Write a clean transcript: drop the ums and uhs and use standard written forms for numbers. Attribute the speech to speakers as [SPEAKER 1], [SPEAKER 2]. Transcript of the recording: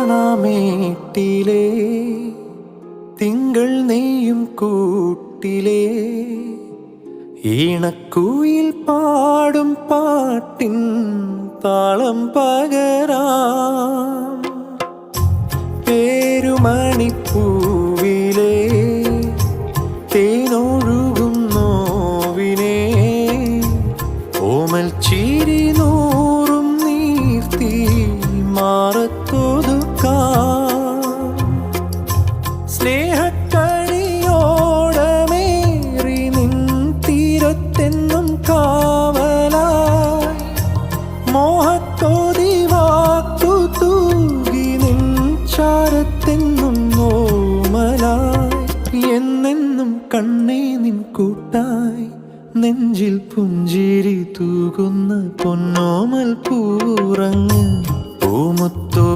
[SPEAKER 1] കാണാമേട്ടിലേ തിങ്കൾ നെയ്യും കൂട്ടിലേ ഈണക്കുയിൽ പാടും പാട്ടിൻ താളം പകരാം പേരുമണിപ്പൂവിലേ തേനൊഴുകും നോവിനെ ഓമൽ ചിരി നൂറും നീർത്തി മാറത്തൊതുക്കാം സ്നേഹക്കണിയോടമേറി നിൻ തീരത്തെന്നും കാവലായി മോഹത്തോതി വാക്കു തൂകി നിൻ ചാരത്തെന്നും ഓമലായി എന്നെന്നും കണ്ണേ നിൻ കൂട്ടായി നെഞ്ചിൽ പുഞ്ച